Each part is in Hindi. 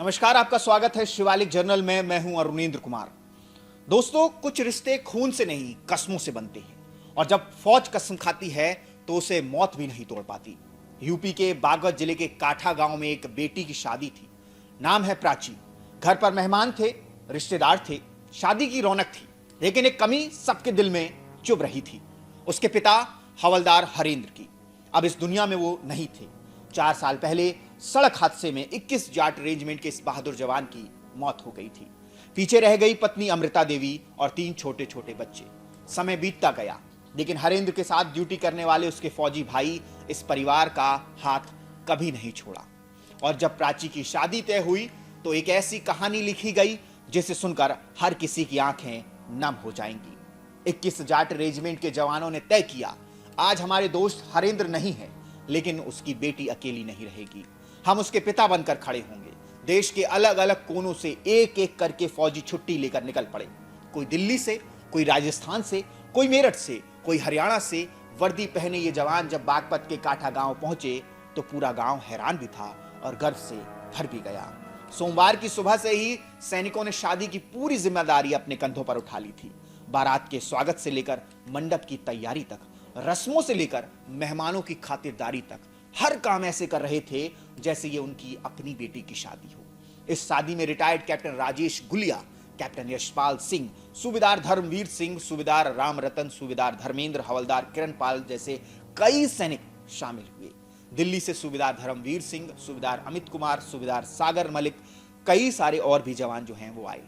नमस्कार, आपका स्वागत है शिवालिक जर्नल में। मैं हूं अरुणेंद्र कुमार। दोस्तों, कुछ रिश्ते खून से नहीं कसमों से बनते हैं और जब फौज कसम खाती है तो उसे मौत भी नहीं तोड़ पाती। यूपी के बागपत जिले के काठा गांव में एक बेटी की शादी थी। नाम है प्राची। घर पर मेहमान थे, रिश्तेदार थे, शादी की रौनक थी, लेकिन एक कमी सबके दिल में चुभ रही थी। उसके पिता हवलदार हरेंद्र की। अब इस दुनिया में वो नहीं थे। 4 साल पहले सड़क हादसे में 21 जाट रेजिमेंट के इस बहादुर जवान की मौत हो गई थी। पीछे रह गई पत्नी अमृता देवी और 3 छोटे छोटे बच्चे। समय बीतता गया, लेकिन हरेंद्र के साथ ड्यूटी करने वाले उसके फौजी भाई इस परिवार का हाथ कभी नहीं छोड़ा। और जब प्राची की शादी तय हुई तो एक ऐसी कहानी लिखी गई जिसे सुनकर हर किसी की आंखें नम हो जाएंगी। 21 जाट रेजिमेंट के जवानों ने तय किया, आज हमारे दोस्त हरेंद्र नहीं है, लेकिन उसकी बेटी अकेली नहीं रहेगी। हम उसके पिता बनकर खड़े होंगे। देश के अलग अलग कोनों से एक एक करके फौजी छुट्टी लेकर निकल पड़े। कोई दिल्ली से, कोई राजस्थान से, कोई मेरठ से, कोई हरियाणा से। वर्दी पहने ये जवान जब बागपत के काठा गांव पहुंचे तो पूरा गांव हैरान भी था और गर्व से भर भी गया। सोमवार की सुबह से ही सैनिकों ने शादी की पूरी जिम्मेदारी अपने कंधों पर उठा ली थी। बारात के स्वागत से लेकर मंडप की तैयारी तक, रस्मों से लेकर मेहमानों की खातिरदारी तक, हर काम ऐसे कर रहे थे जैसे ये उनकी अपनी बेटी की शादी हो। इस शादी में retired captain Rajesh Gulia, captain Yashpal Singh, सूबेदार धर्मवीर सिंह, सूबेदार राम रतन, सूबेदार धर्मेंद्र, हवलदार किरणपाल जैसे कई सैनिक शामिल हुए। दिल्ली से सूबेदार धर्मवीर सिंह, सूबेदार अमित कुमार, सूबेदार सागर मलिक, कई सारे और भी जवान जो हैं वो आए।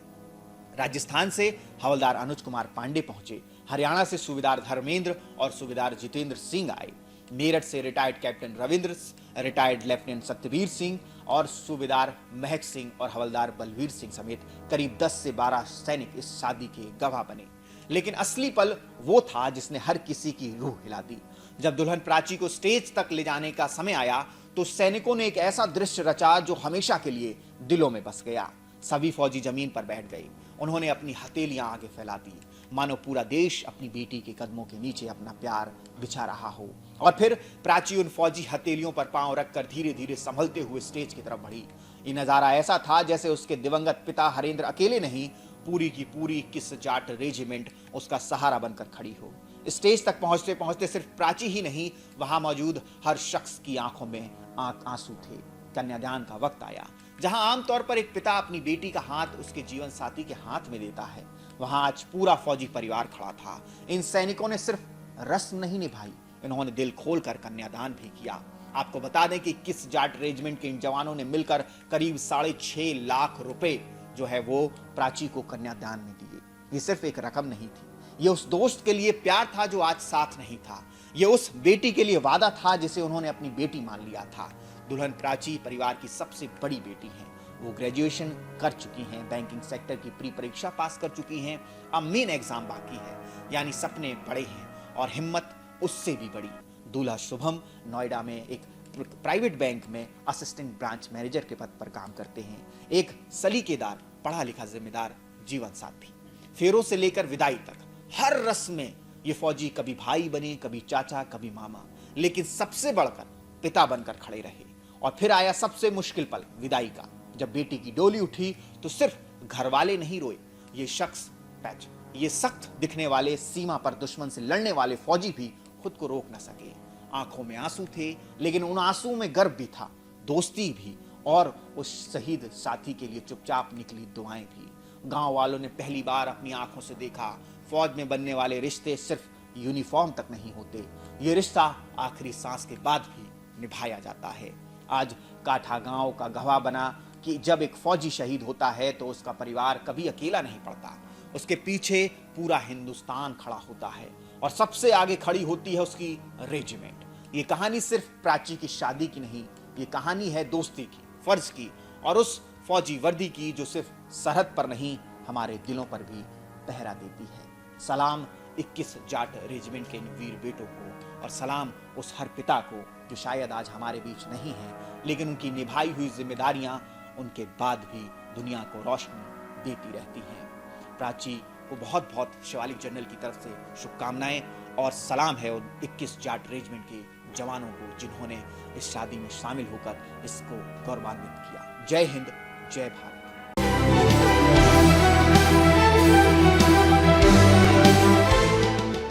राजस्थान से हवलदार अनुज कुमार पांडे पहुंचे। हरियाणा से सूबेदार धर्मेंद्र और सूबेदार जितेंद्र सिंह आए। मेरठ से retired captain Ravindra, retired lieutenant Satyavir Singh और सूबेदार महक सिंह और हवलदार बलवीर सिंह समेत करीब 10 से 12 सैनिक इस शादी के गवाह बने। लेकिन असली पल वो था जिसने हर किसी की रूह हिला दी। जब दुल्हन प्राची को स्टेज तक ले जाने का समय आया तो सैनिकों ने एक ऐसा दृश्य रचा जो हमेशा के लिए दिलों में बस गया। सभी फौजी जमीन पर बैठ गए। उन्होंने अपनी हथेलियां आगे फैला दी, मानो पूरा देश अपनी बेटी के कदमों के नीचे अपना प्यार बिछा रहा हो। और फिर प्राची उन फौजी हथेलियों पर पांव रखकर धीरे धीरे संभलते हुए स्टेज की तरफ बढ़ी। ये नजारा ऐसा था जैसे उसके दिवंगत पिता हरेंद्र अकेले नहीं, पूरी की पूरी 21 जाट रेजिमेंट उसका सहारा बनकर खड़ी हो। स्टेज तक पहुंचते पहुंचते सिर्फ प्राची ही नहीं, वहां मौजूद हर शख्स की आंखों में आंसू थे। कन्यादान का वक्त आया। जहां आमतौर पर एक पिता अपनी बेटी का हाथ उसके जीवन साथी के हाथ में देता है, वहां आज पूरा फौजी परिवार खड़ा था। इन सैनिकों ने सिर्फ रस्म नहीं निभाई, इन्होंने दिल खोलकर कन्यादान भी किया। आपको बता दें कि 21 जाट रेजिमेंट के इन जवानों ने मिलकर करीब 6.5 लाख रुपए जो है वो प्राची को कन्यादान में दिए। ये सिर्फ एक रकम नहीं थी, ये उस दोस्त के लिए प्यार था जो आज साथ नहीं था। ये उस बेटी के लिए वादा था जिसे उन्होंने अपनी बेटी मान लिया था। दुल्हन प्राची परिवार की सबसे बड़ी बेटी हैं। वो ग्रेजुएशन कर चुकी हैं, बैंकिंग सेक्टर की प्री परीक्षा पास कर चुकी हैं। अब मेन एग्जाम बाकी है, यानी सपने बड़े हैं और हिम्मत उससे भी बड़ी। दूल्हा शुभम नोएडा में एक प्राइवेट बैंक में असिस्टेंट ब्रांच मैनेजर के पद पर काम करते हैं। एक सलीकेदार, पढ़ा लिखा, जिम्मेदार जीवन साथी। फेरों से लेकर विदाई तक हर रस्म में ये फौजी कभी भाई बने, कभी चाचा, कभी मामा, लेकिन सबसे बढ़कर पिता बनकर खड़े रहे। और फिर आया सबसे मुश्किल पल, विदाई का। जब बेटी की डोली उठी तो सिर्फ घर वाले नहीं रोए, ये शख्स पैच, ये सख्त दिखने वाले, सीमा पर दुश्मन से लड़ने वाले फौजी भी खुद को रोक न सके। आंखों में आंसू थे, लेकिन उन आंसू में गर्व भी था, दोस्ती भी, और उस शहीद साथी के लिए चुपचाप निकली दुआएं भी। गांव वालों ने पहली बार अपनी आंखों से देखा, फौज में बनने वाले रिश्ते सिर्फ यूनिफॉर्म तक नहीं होते, ये रिश्ता आखिरी सांस के बाद भी निभाया जाता है। आज काठा गांव का गवाह बना कि जब एक फौजी शहीद होता है तो उसका परिवार कभी अकेला नहीं पड़ता, उसके पीछे पूरा हिंदुस्तान खड़ा होता है और सबसे आगे खड़ी होती है उसकी रेजिमेंट। ये कहानी सिर्फ प्राची की शादी की नहीं, ये कहानी है दोस्ती की, फर्ज की और उस फौजी वर्दी की जो सिर्फ सरहद पर नहीं, हमारे दिलों पर भी पहरा देती है। सलाम 21 जाट रेजिमेंट के इन वीर बेटों को, और सलाम उस हर पिता को जो शायद आज हमारे बीच नहीं है, लेकिन उनकी निभाई हुई जिम्मेदारियां उनके बाद भी दुनिया को रोशनी देती रहती हैं। प्राची को बहुत बहुत शिवालिक जर्नल की तरफ से शुभकामनाएं और सलाम है उन 21 जाट रेजिमेंट के जवानों को जिन्होंने इस शादी में शामिल होकर इसको गौरवान्वित किया। जय हिंद, जय भारत।